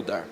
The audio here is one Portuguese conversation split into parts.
mudar.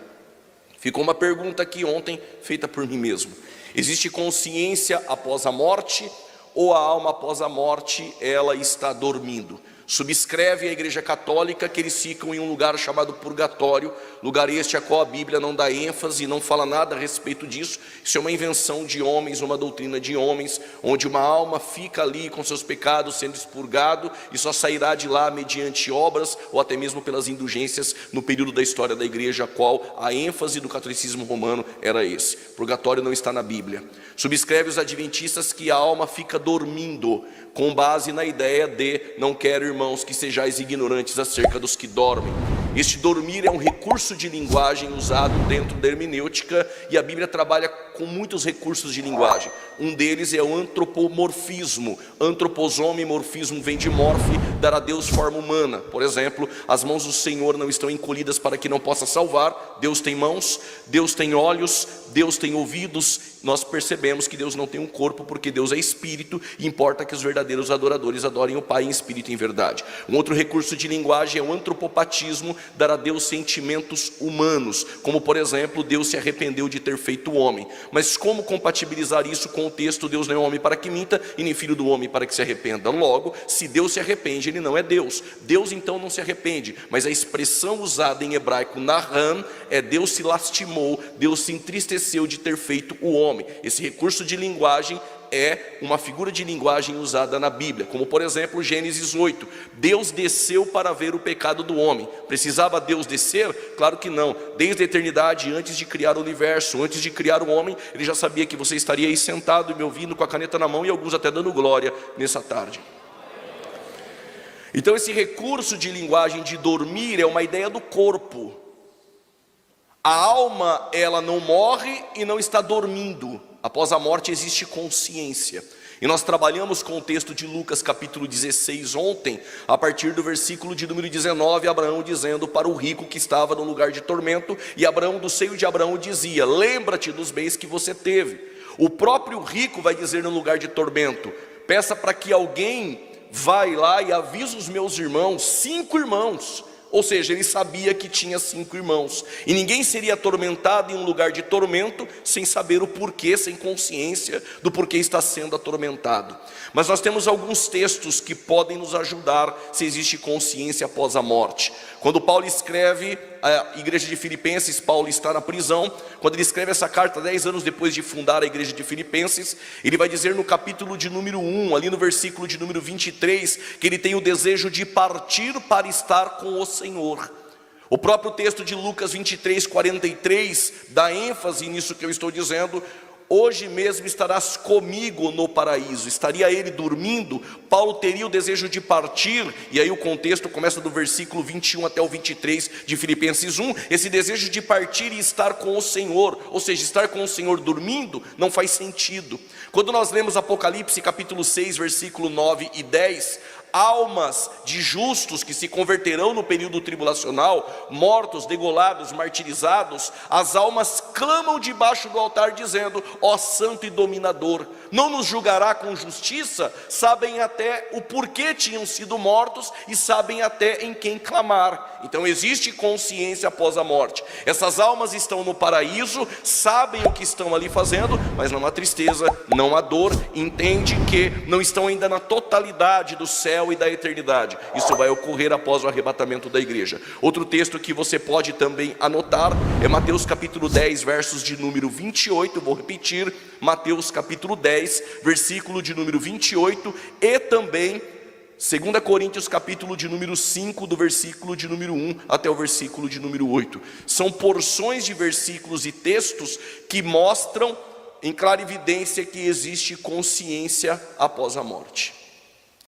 Ficou uma pergunta aqui ontem, feita por mim mesmo. Existe consciência após a morte, ou a alma após a morte, ela está dormindo? Subscreve a Igreja Católica que eles ficam em um lugar chamado purgatório, lugar este a qual a Bíblia não dá ênfase, não fala nada a respeito disso. Isso é uma invenção de homens, uma doutrina de homens, onde uma alma fica ali com seus pecados sendo expurgado e só sairá de lá mediante obras ou até mesmo pelas indulgências no período da história da Igreja, a qual a ênfase do catolicismo romano era esse. Purgatório não está na Bíblia. Subscreve os adventistas que a alma fica dormindo, com base na ideia de não quero, irmãos, que sejais ignorantes acerca dos que dormem. Este dormir é um recurso de linguagem usado dentro da hermenêutica, e a Bíblia trabalha com muitos recursos de linguagem. Um deles é o antropomorfismo. Antroposome, morfismo vem de morfe, dar a Deus forma humana. Por exemplo, as mãos do Senhor não estão encolhidas para que não possa salvar. Deus tem mãos, Deus tem olhos, Deus tem ouvidos. Nós percebemos que Deus não tem um corpo, porque Deus é espírito, e importa que os verdadeiros adoradores adorem o Pai em espírito e em verdade. Um outro recurso de linguagem é o antropopatismo, dar a Deus sentimentos humanos, como por exemplo, Deus se arrependeu de ter feito o homem. Mas como compatibilizar isso com o texto, Deus não é homem para que minta, e nem filho do homem para que se arrependa? Logo, se Deus se arrepende, ele não é Deus. Deus então não se arrepende, mas a expressão usada em hebraico, nahan, é Deus se lastimou, Deus se entristeceu de ter feito o homem. Esse recurso de linguagem é uma figura de linguagem usada na Bíblia, como por exemplo Gênesis 8, Deus desceu para ver o pecado do homem. Precisava Deus descer? Claro que não. Desde a eternidade, antes de criar o universo, antes de criar o homem, ele já sabia que você estaria aí sentado e me ouvindo com a caneta na mão, e alguns até dando glória nessa tarde. Então esse recurso de linguagem de dormir é uma ideia do corpo. A alma, ela não morre e não está dormindo. Após a morte existe consciência. E nós trabalhamos com o texto de Lucas capítulo 16 ontem, a partir do versículo de número 19, Abraão dizendo para o rico que estava no lugar de tormento, e Abraão, do seio de Abraão, dizia: lembra-te dos bens que você teve. O próprio rico vai dizer no lugar de tormento: peça para que alguém vai lá e avise os meus irmãos, 5 irmãos. Ou seja, ele sabia que tinha 5 irmãos, e ninguém seria atormentado em um lugar de tormento sem saber o porquê, sem consciência do porquê está sendo atormentado. Mas nós temos alguns textos que podem nos ajudar se existe consciência após a morte. Quando Paulo escreve a igreja de Filipenses, Paulo está na prisão. Quando ele escreve essa carta 10 anos depois de fundar a igreja de Filipenses, ele vai dizer no capítulo de número 1, ali no versículo de número 23, que ele tem o desejo de partir para estar com o Senhor. O próprio texto de Lucas 23, 43 dá ênfase nisso que eu estou dizendo: hoje mesmo estarás comigo no paraíso. Estaria ele dormindo? Paulo teria o desejo de partir, e aí o contexto começa do versículo 21 até o 23 de Filipenses 1, esse desejo de partir e estar com o Senhor, ou seja, estar com o Senhor dormindo não faz sentido. Quando nós lemos Apocalipse capítulo 6, versículo 9 e 10, almas de justos que se converterão no período tribulacional, mortos, degolados, martirizados, as almas clamam debaixo do altar dizendo: ó santo e dominador, não nos julgará com justiça? Sabem até o porquê tinham sido mortos e sabem até em quem clamar. Então existe consciência após a morte. Essas almas estão no paraíso, sabem o que estão ali fazendo, mas não há tristeza, não há dor, entende que não estão ainda na totalidade do céu e da eternidade. Isso vai ocorrer após o arrebatamento da igreja. Outro texto que você pode também anotar é Mateus capítulo 10, versos de número 28, vou repetir, Mateus capítulo 10, versículo de número 28, e também 2 Coríntios capítulo de número 5, do versículo de número 1 até o versículo de número 8. São porções de versículos e textos que mostram em clara evidência que existe consciência após a morte.